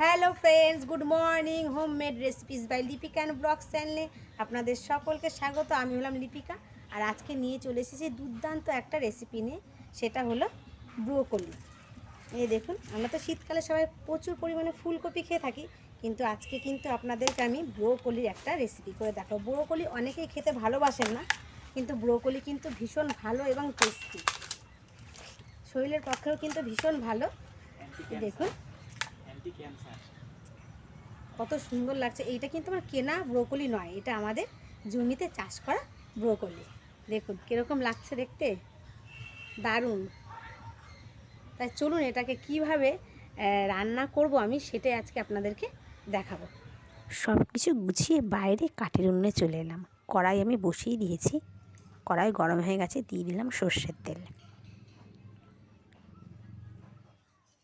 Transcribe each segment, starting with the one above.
Hello friends, good morning. Homemade recipes by Lipika and blogs চ্যানেলে আপনাদের সকলকে স্বাগত। আমি হলাম লিপিকা, আর আজকে নিয়ে চলে এসেছি দুর্দান্ত একটা রেসিপি নিয়ে। সেটা হলো ব্রোকলি। এই দেখুন, আমরা তো শীতকালে সবাই প্রচুর পরিমাণে ফুলকপি খেয়ে থাকি, কিন্তু আজকে কিন্তু আপনাদেরকে আমি ব্রোকলির একটা রেসিপি করে দেখাবো। ব্রোকলি অনেকেই খেতে ভালোবাসেন না, কিন্তু ব্রোকলি কিন্তু ভীষণ ভালো এবং টেস্টি, শরীরের পক্ষেও কিন্তু ভীষণ ভালো। দেখুন কত সুন্দর লাগছে। এইটা কিন্তু আমার কেনা ব্রোকলি নয়, এটা আমাদের জমিতে চাষ করা ব্রোকলি। দেখুন কীরকম লাগছে দেখতে, দারুণ। তাই চলুন এটাকে কিভাবে রান্না করব আমি সেটাই আজকে আপনাদেরকে দেখাবো। সব কিছু গুছিয়ে বাইরে কাঠের উনুনে চলে এলাম। কড়াই আমি বসিয়ে দিয়েছি, কড়াই গরম হয়ে গেছে, দিয়ে দিলাম সর্ষের তেল।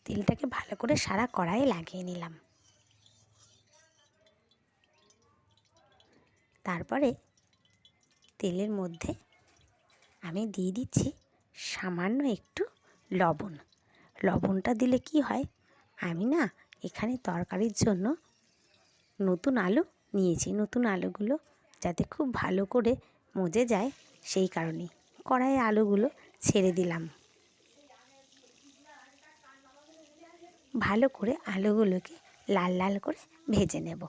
তেলটাকে ভালো করে সারা কড়াইয়ে লাগিয়ে নিলাম। তারপরে তেলের মধ্যে আমি দিয়ে দিচ্ছি সামান্য একটু লবণ। লবণটা দিলে কি হয়, আমি না এখানে তরকারির জন্য নতুন আলু নিয়েছি। নতুন আলুগুলো যাতে খুব ভালো করে মজে যায়, সেই কারণেই কড়াইয়ে আলুগুলো ছেড়ে দিলাম। ভালো করে আলুগুলোকে লাল লাল করে ভেজে নেব।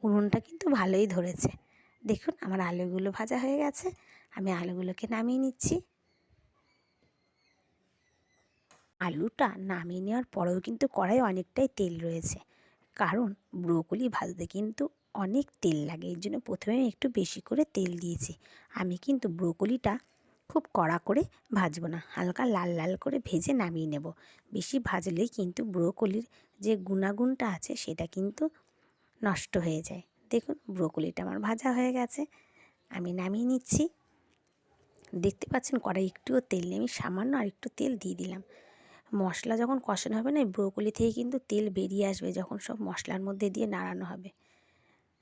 উনুনটা কিন্তু ভালোই ধরেছে। দেখুন আমার আলুগুলো ভাজা হয়ে গেছে, আমি আলুগুলোকে নামিয়ে নিচ্ছি। আলুটা নামিয়ে নেওয়ার পরেও কিন্তু কড়াইয়ে অনেকটাই তেল রয়েছে, কারণ ব্রোকলি ভাজতে কিন্তু অনেক তেল লাগে। এই জন্য প্রথমে একটু বেশি করে তেল দিয়েছি। আমি কিন্তু ব্রোকলিটা খুব কড়া করে ভাজবো না, হালকা লাল লাল করে ভেজে নামিয়ে নেব। বেশি ভাজলেই কিন্তু ব্রোকলির যে গুণাগুণটা আছে সেটা কিন্তু নষ্ট হয়ে যায়। দেখুন ব্রোকলিটা আমার ভাজা হয়ে গেছে, আমি নামিয়ে নিচ্ছি। দেখতে পাচ্ছেন কড়াই একটুও তেল নেই, আমি সামান্য আর একটু তেল দিয়ে দিলাম। মশলা যখন কষানো হবে না, ব্রোকলি থেকে কিন্তু তেল বেরিয়ে আসবে যখন সব মশলার মধ্যে দিয়ে নাড়ানো হবে।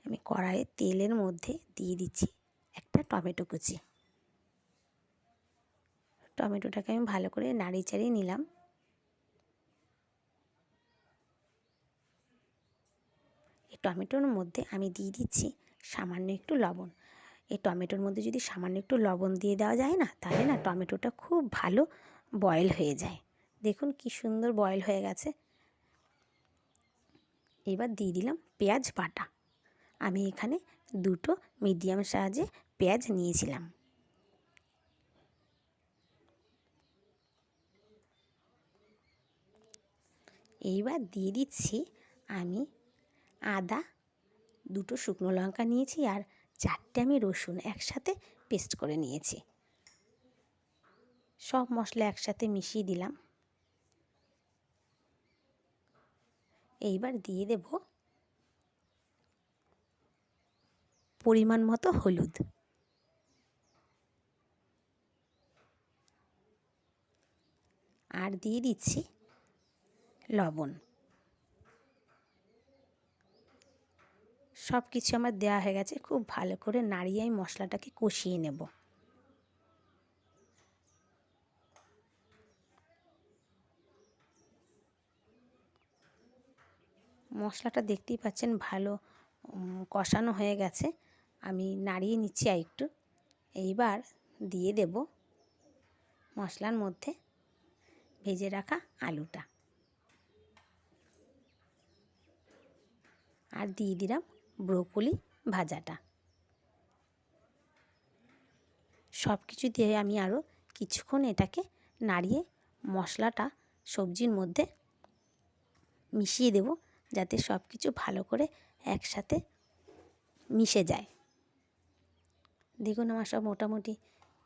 আমি কড়াইয়ে তেলের মধ্যে দিয়ে দিচ্ছি একটা টমেটো কুচি। টমেটোটাকে আমি ভালো করে নাড়িয়ে চাড়িয়ে নিলাম। এই টমেটোর মধ্যে আমি দিয়ে দিচ্ছি সামান্য একটু লবণ। এই টমেটোর মধ্যে যদি সামান্য একটু লবণ দিয়ে দেওয়া যায় না, তাহলে না টমেটোটা খুব ভালো বয়েল হয়ে যায়। দেখুন কি সুন্দর বয়েল হয়ে গেছে। এবার দিয়ে দিলাম পেঁয়াজ বাটা। আমি এখানে দুটো মিডিয়াম সাইজে পেঁয়াজ নিয়েছিলাম। এইবার দিয়ে দিচ্ছি আমি আদা, দুটো শুকনো লঙ্কা নিয়েছি, আর 4টে আমি রসুন একসাথে পেস্ট করে নিয়েছি। সব মশলা একসাথে মিশিয়ে দিলাম। এইবার দিয়ে দেব পরিমাণ মতো হলুদ, আর দিয়ে দিচ্ছি লবণ। সব কিছু আমার দেওয়া হয়ে গেছে, খুব ভালো করে নাড়িয়ে আমি মশলাটাকে কষিয়ে নেব। মশলাটা দেখতেই পাচ্ছেন ভালো কষানো হয়ে গেছে, আমি নাড়িয়ে নিচ্ছি আর একটু। এইবার দিয়ে দেব মশলার মধ্যে ভেজে রাখা আলুটা, আর দিয়ে দিলাম ব্রোকলি ভাজাটা। সব কিছু দিয়ে আমি আরও কিছুক্ষণ এটাকে নাড়িয়ে মশলাটা সবজির মধ্যে মিশিয়ে দেব, যাতে সব কিছু ভালো করে একসাথে মিশে যায়। দেখুন আমার সব মোটামুটি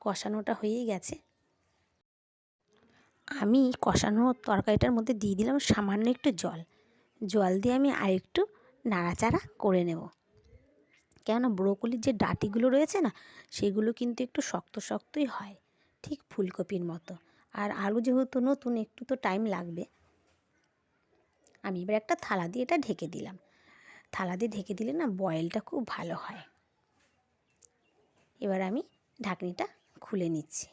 কষানোটা হয়েই গেছে। আমি কষানো তরকারিটার মধ্যে দিয়ে দিলাম সামান্য একটু জল। জল দিয়ে আমি আরেকটু নাড়াচাড়া করে নেব, কেননা ব্রোকলির যে ডাঁটিগুলো রয়েছে না, সেগুলো কিন্তু একটু শক্ত শক্তই হয়, ঠিক ফুলকপির মতো। আর আলু যেহেতু নতুন, একটু তো টাইম লাগবে। আমি এবার একটা থালা দিয়ে এটা ঢেকে দিলাম। থালা দিয়ে ঢেকে দিলে না বয়েলটা খুব ভালো হয়। এবার আমি ঢাকনিটা খুলে নিচ্ছি।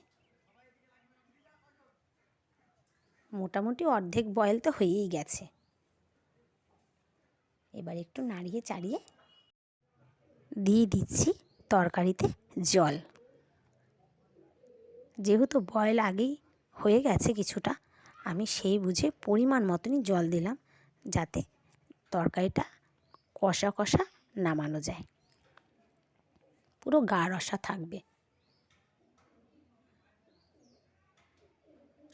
মোটামুটি অর্ধেক বয়েল তো হয়েই গেছে। এবার একটু নাড়িয়ে চাড়িয়ে দিয়ে দিচ্ছি তরকারিতে জল। যেহেতু বয়েল আগেই হয়ে গেছে কিছুটা, আমি সেই বুঝে পরিমাণ মতনই জল দিলাম, যাতে তরকারিটা কষা কষা নামানো যায়, পুরো গা রসা থাকবে।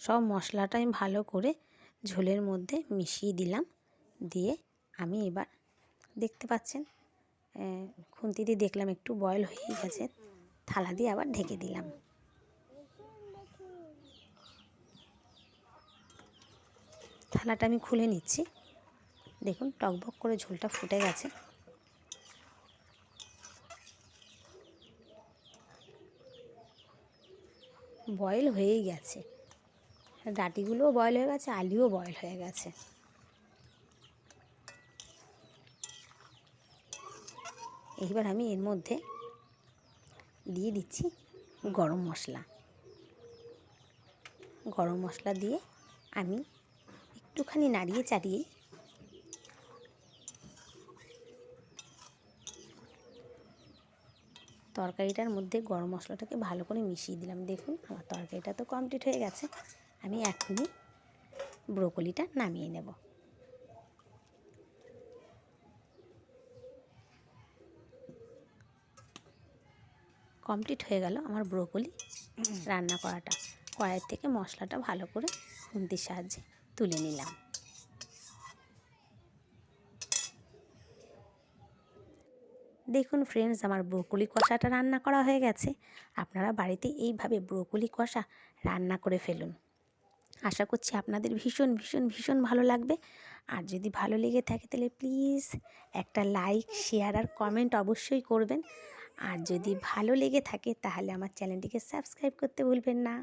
সব মশলাটা আমি ভালো করে ঝোলের মধ্যে মিশিয়ে দিলাম। দিয়ে আমি এবার দেখতে পাচ্ছেন খুন্তি দিয়ে দেখলাম একটু বয়েল হয়ে গেছে, থালা দিয়ে আবার ঢেকে দিলাম। থালাটা আমি খুলে নিচ্ছি। দেখুন টকবক করে ঝোলটা ফুটে গেছে। বয়েল হয়েই গেছে, ডাঁটিগুলোও বয়েল হয়ে গেছে, আলুও বয়েল হয়ে গেছে। এইবার আমি এর মধ্যে দিয়ে দিচ্ছি গরম মশলা। গরম মশলা দিয়ে আমি একটুখানি নাড়িয়ে চাড়িয়ে তরকারিটার মধ্যে গরম মশলাটাকে ভালো করে মিশিয়ে দিলাম। দেখুন আমার তরকারিটা তো কমপ্লিট হয়ে গেছে। আমি এখনই ব্রোকলিটা নামিয়ে নেব। কমপ্লিট হয়ে গেল আমার ব্রোকলি রান্না করাটা। কড়াইয়ের থেকে মশলাটা ভালো করে খুন্তির সাহায্যে তুলে নিলাম। দেখুন ফ্রেন্ডস, আমার ব্রোকলি কষাটা রান্না করা হয়ে গেছে। আপনারা বাড়িতে এইভাবে ব্রোকলি কষা রান্না করে ফেলুন। আশা করছি আপনাদের ভীষণ ভীষণ ভীষণ ভালো লাগবে। আর যদি ভালো লেগে থাকে তাহলে প্লিজ একটা লাইক, শেয়ার আর কমেন্ট অবশ্যই করবেন। আর যদি ভালো লেগে থাকে তাহলে আমার চ্যানেলটিকে সাবস্ক্রাইব করতে ভুলবেন না।